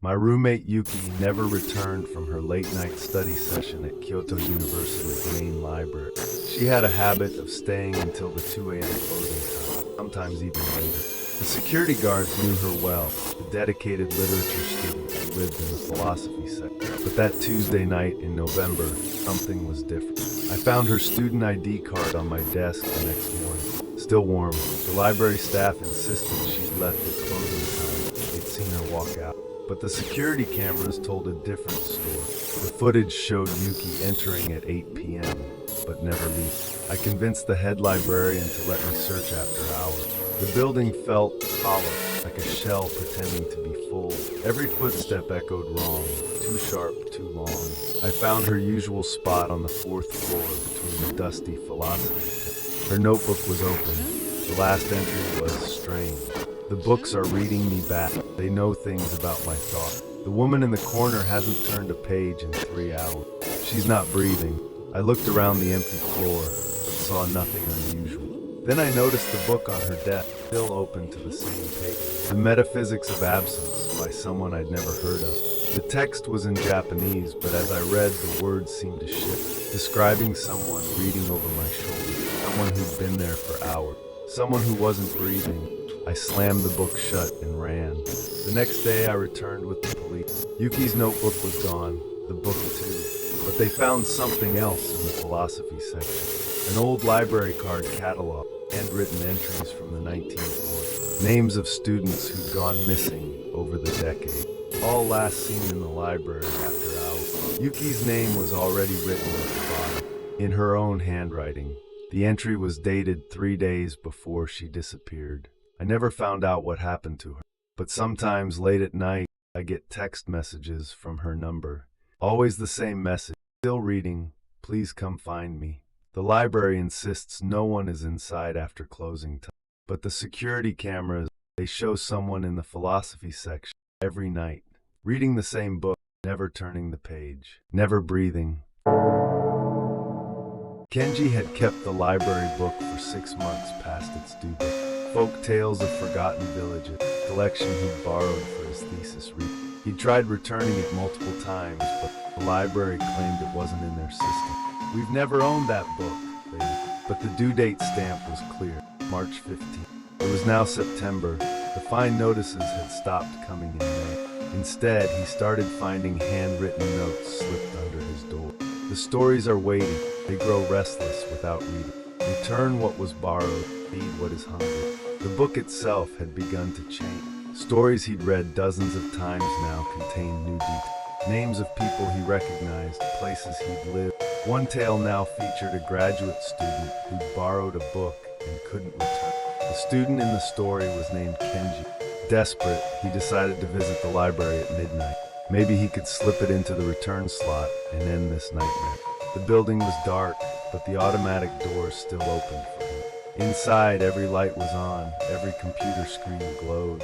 My roommate Yuki never returned from her late-night study session at Kyoto University's main library. She had a habit of staying until the 2 a.m. closing time, sometimes even later. The security guards knew her well, the dedicated literature student who lived in the philosophy section. But that Tuesday night in November, something was different. I found her student ID card on my desk the next morning, still warm. The library staff insisted she'd left at closing time. They'd seen her walk out. But the security cameras told a different story. The footage showed Yuki entering at 8 p.m., but never leaving. I convinced the head librarian to let me search after hours. The building felt hollow, like a shell pretending to be full. Every footstep echoed wrong, too sharp, too long. I found her usual spot on the 4th floor between the dusty philosophy tent. Her notebook was open. The last entry was strange. The books are reading me back. They know things about my thought. The woman in the corner hasn't turned a page in 3 hours. She's not breathing. I looked around the empty floor, but saw nothing unusual. Then I noticed the book on her desk, still open to the same page. The Metaphysics of Absence, by someone I'd never heard of. The text was in Japanese, but as I read, the words seemed to shift, describing someone reading over my shoulder, someone who'd been there for hours, someone who wasn't breathing. I slammed the book shut and ran. The next day I returned with the police. Yuki's notebook was gone, the book too. But they found something else in the philosophy section. An old library card catalog, handwritten entries from the 1940s. Names of students who'd gone missing over the decade. All last seen in the library after hours. Yuki's name was already written at the bottom, in her own handwriting. The entry was dated 3 days before she disappeared. I never found out what happened to her, but sometimes late at night, I get text messages from her number. Always the same message, still reading, please come find me. The library insists no one is inside after closing time, but the security cameras, they show someone in the philosophy section every night, reading the same book, never turning the page, never breathing. Kenji had kept the library book for 6 months past its due date. Folk Tales of Forgotten Villages, a collection he'd borrowed for his thesis read. He'd tried returning it multiple times, but the library claimed it wasn't in their system. We've never owned that book, but the due date stamp was clear, March 15th. It was now September. The fine notices had stopped coming in May. Instead, he started finding handwritten notes slipped under his door. The stories are waiting. They grow restless without reading. Return what was borrowed, feed what is hungry. The book itself had begun to change. Stories he'd read dozens of times now contained new details. Names of people he recognized, places he'd lived. One tale now featured a graduate student who'd borrowed a book and couldn't return. The student in the story was named Kenji. Desperate, he decided to visit the library at midnight. Maybe he could slip it into the return slot and end this nightmare. The building was dark, but the automatic doors still opened for him. Inside, every light was on, every computer screen glowed,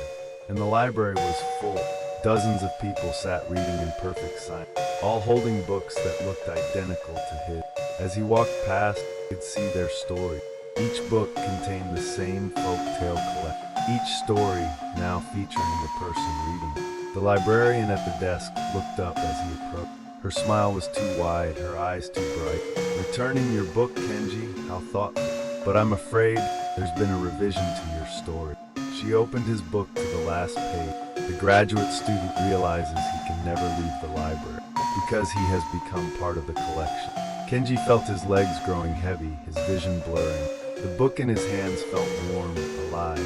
and the library was full. Dozens of people sat reading in perfect silence, all holding books that looked identical to his. As he walked past, he could see their story. Each book contained the same folk tale collection, each story now featuring the person reading. The librarian at the desk looked up as he approached. Her smile was too wide, her eyes too bright. Returning your book, Kenji, how thoughtful. But I'm afraid there's been a revision to your story. She opened his book to the last page. The graduate student realizes he can never leave the library because he has become part of the collection. Kenji felt his legs growing heavy, his vision blurring. The book in his hands felt warm, alive.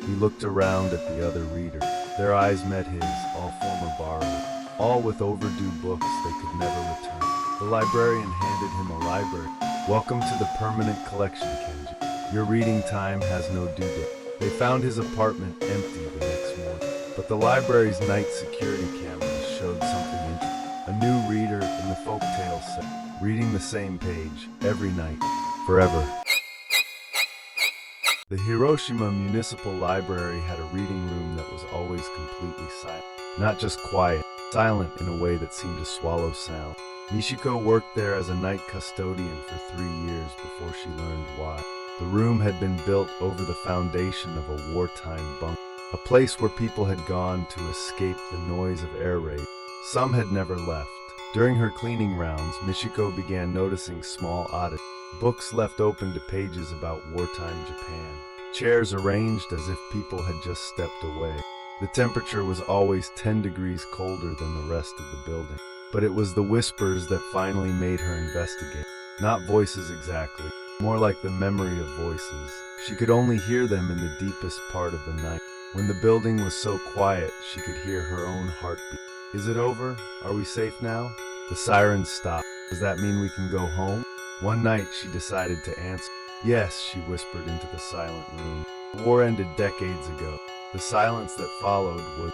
He looked around at the other readers. Their eyes met his, all former borrowers, all with overdue books they could never return. The librarian handed him a library. Welcome to the permanent collection, Kenji. Your reading time has no due date. They found his apartment empty the next morning, but the library's night security cameras showed something interesting. A new reader in the folktale set, reading the same page every night, forever. The Hiroshima Municipal Library had a reading room that was always completely silent. Not just quiet, silent in a way that seemed to swallow sound. Michiko worked there as a night custodian for 3 years before she learned why. The room had been built over the foundation of a wartime bunker. a place where people had gone to escape the noise of air raids. Some had never left. During her cleaning rounds, Michiko began noticing small oddities. Books left open to pages about wartime Japan. Chairs arranged as if people had just stepped away. The temperature was always 10 degrees colder than the rest of the building. But it was the whispers that finally made her investigate. Not voices exactly, more like the memory of voices. She could only hear them in the deepest part of the night. When the building was so quiet, she could hear her own heartbeat. Is it over? Are we safe now? The sirens stopped. Does that mean we can go home? One night she decided to answer. Yes, she whispered into the silent room. The war ended decades ago. The silence that followed was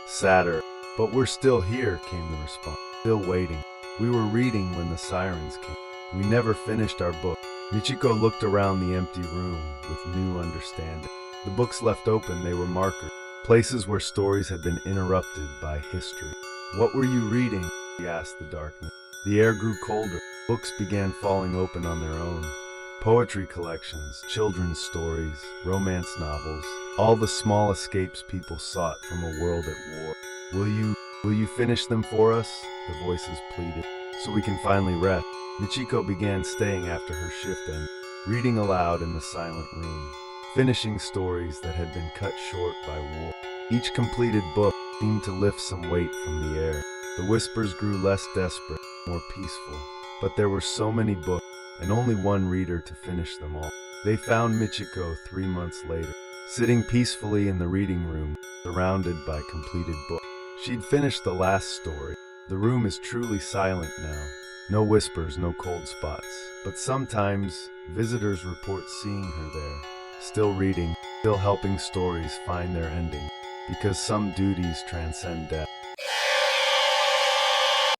sadder. But we're still here, came the response. Still waiting. We were reading when the sirens came. We never finished our book. Michiko looked around the empty room with new understanding. The books left open, they were markers, places where stories had been interrupted by history. What were you reading? She asked the darkness. The air grew colder. Books began falling open on their own. Poetry collections, children's stories, romance novels, all the small escapes people sought from a world at war. Will you finish them for us? The voices pleaded. So we can finally rest. Michiko began staying after her shift ended, reading aloud in the silent room, finishing stories that had been cut short by war. Each completed book seemed to lift some weight from the air. The whispers grew less desperate, more peaceful. But there were so many books, and only one reader to finish them all. They found Michiko 3 months later, sitting peacefully in the reading room, surrounded by completed books. She'd finished the last story. The room is truly silent now. No whispers, no cold spots. But sometimes, visitors report seeing her there, still reading, still helping stories find their ending, because some duties transcend death.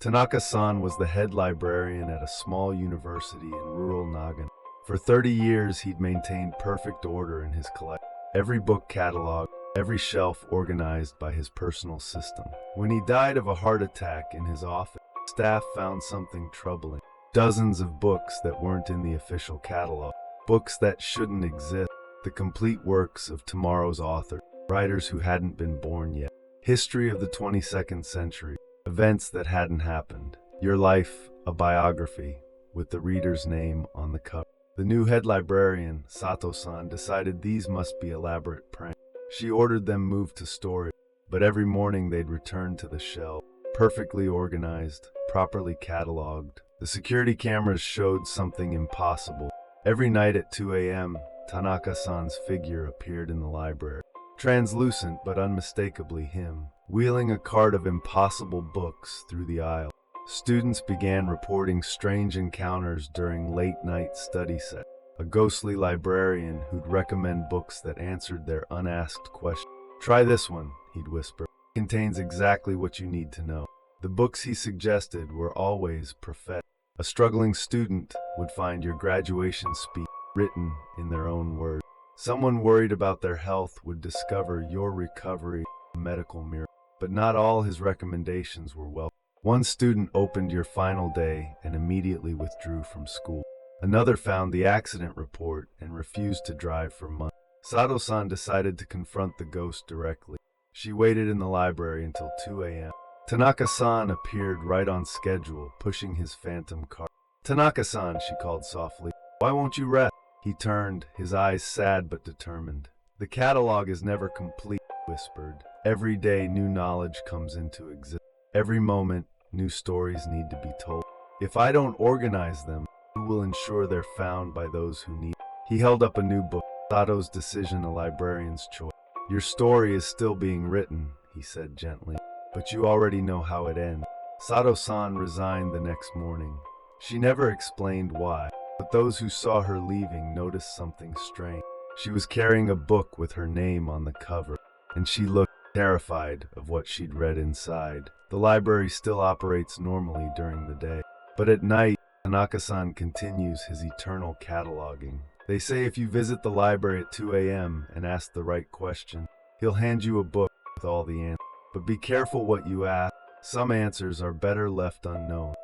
Tanaka-san was the head librarian at a small university in rural Nagano. For 30 years, he'd maintained perfect order in his collection. Every book cataloged, every shelf organized by his personal system. When he died of a heart attack in his office, staff found something troubling. Dozens of books that weren't in the official catalog. Books that shouldn't exist. The complete works of tomorrow's authors, writers who hadn't been born yet. History of the 22nd century. Events that hadn't happened. Your life, a biography, with the reader's name on the cover. The new head librarian, Sato-san, decided these must be elaborate pranks. She ordered them moved to storage, but every morning they'd return to the shelf, perfectly organized, properly cataloged. The security cameras showed something impossible. Every night at 2 a.m., Tanaka-san's figure appeared in the library. Translucent but unmistakably him, wheeling a cart of impossible books through the aisle. Students began reporting strange encounters during late-night study sessions. A ghostly librarian who'd recommend books that answered their unasked questions. Try this one, he'd whisper. It contains exactly what you need to know. The books he suggested were always prophetic. A struggling student would find your graduation speech written in their own words. Someone worried about their health would discover your recovery a medical miracle. But not all his recommendations were welcome. One student opened your final day and immediately withdrew from school. Another found the accident report and refused to drive for months. Sato-san decided to confront the ghost directly. She waited in the library until 2 a.m. Tanaka-san appeared right on schedule, pushing his phantom cart. Tanaka-san, she called softly. Why won't you rest? He turned, his eyes sad but determined. The catalog is never complete, he whispered. Every day new knowledge comes into existence. Every moment, new stories need to be told. If I don't organize them, who will ensure they're found by those who need? He held up a new book, Sato's Decision, a Librarian's Choice. Your story is still being written, he said gently, but you already know how it ends. Sato-san resigned the next morning. She never explained why, but those who saw her leaving noticed something strange. She was carrying a book with her name on the cover, and she looked terrified of what she'd read inside. The library still operates normally during the day, but at night, Tanaka-san continues his eternal cataloging. They say if you visit the library at 2 a.m. and ask the right question, he'll hand you a book with all the answers. But be careful what you ask. Some answers are better left unknown.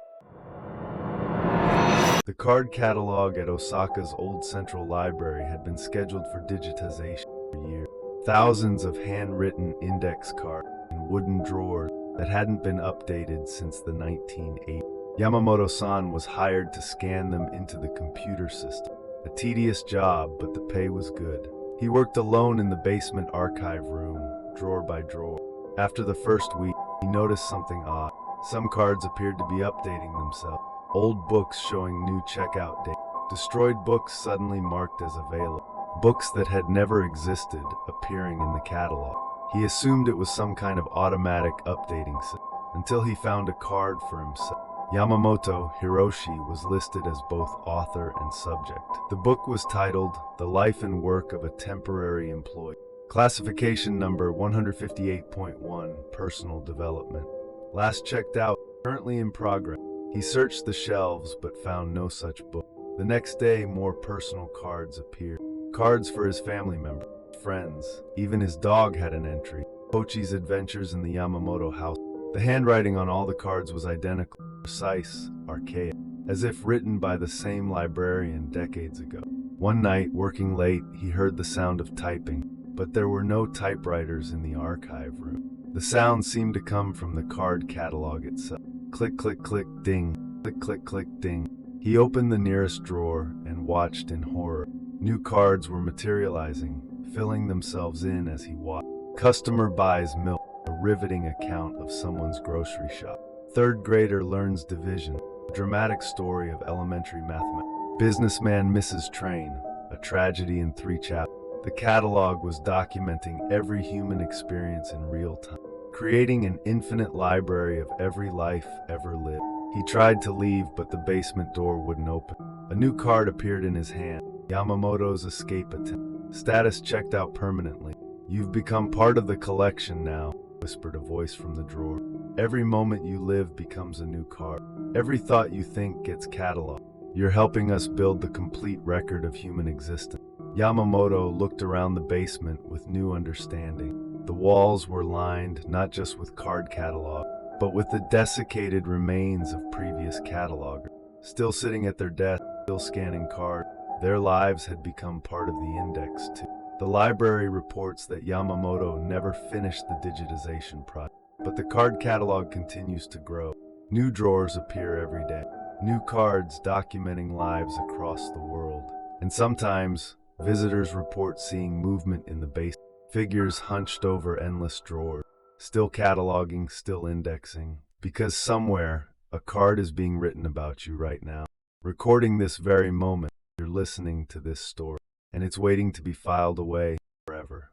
The card catalog at Osaka's old central library had been scheduled for digitization for years. Thousands of handwritten index cards in wooden drawers that hadn't been updated since the 1980s. Yamamoto-san was hired to scan them into the computer system. A tedious job, but the pay was good. He worked alone in the basement archive room, drawer by drawer. After the first week, he noticed something odd. Some cards appeared to be updating themselves. Old books showing new checkout dates. Destroyed books suddenly marked as available. Books that had never existed appearing in the catalog. He assumed it was some kind of automatic updating system until he found a card for himself. Yamamoto Hiroshi was listed as both author and subject. The book was titled The Life and Work of a Temporary Employee. Classification number 158.1, Personal Development. Last checked out, currently in progress. He searched the shelves but found no such book. The next day, more personal cards appeared. Cards for his family members, friends, even his dog had an entry. Pochi's adventures in the Yamamoto house. The handwriting on all the cards was identical, precise, archaic, as if written by the same librarian decades ago. One night, working late, he heard the sound of typing, but there were no typewriters in the archive room. The sound seemed to come from the card catalog itself. Click, click, click, ding. Click, click, click, ding. He opened the nearest drawer and watched in horror. New cards were materializing, filling themselves in as he watched. Customer buys milk, a riveting account of someone's grocery shop. Third grader learns division, a dramatic story of elementary mathematics. Businessman misses train, a tragedy in 3 chapters. The catalog was documenting every human experience in real time, creating an infinite library of every life ever lived. He tried to leave, but the basement door wouldn't open. A new card appeared in his hand. Yamamoto's escape attempt. Status checked out permanently. You've become part of the collection now, whispered a voice from the drawer. Every moment you live becomes a new card. Every thought you think gets cataloged. You're helping us build the complete record of human existence. Yamamoto looked around the basement with new understanding. The walls were lined not just with card catalogs, but with the desiccated remains of previous catalogers. Still sitting at their desk, still scanning cards. Their lives had become part of the index too. The library reports that Yamamoto never finished the digitization project, but the card catalog continues to grow. New drawers appear every day, new cards documenting lives across the world. And sometimes, visitors report seeing movement in the basement, figures hunched over endless drawers, still cataloging, still indexing, because somewhere, a card is being written about you right now. Recording this very moment, you're listening to this story, and it's waiting to be filed away forever.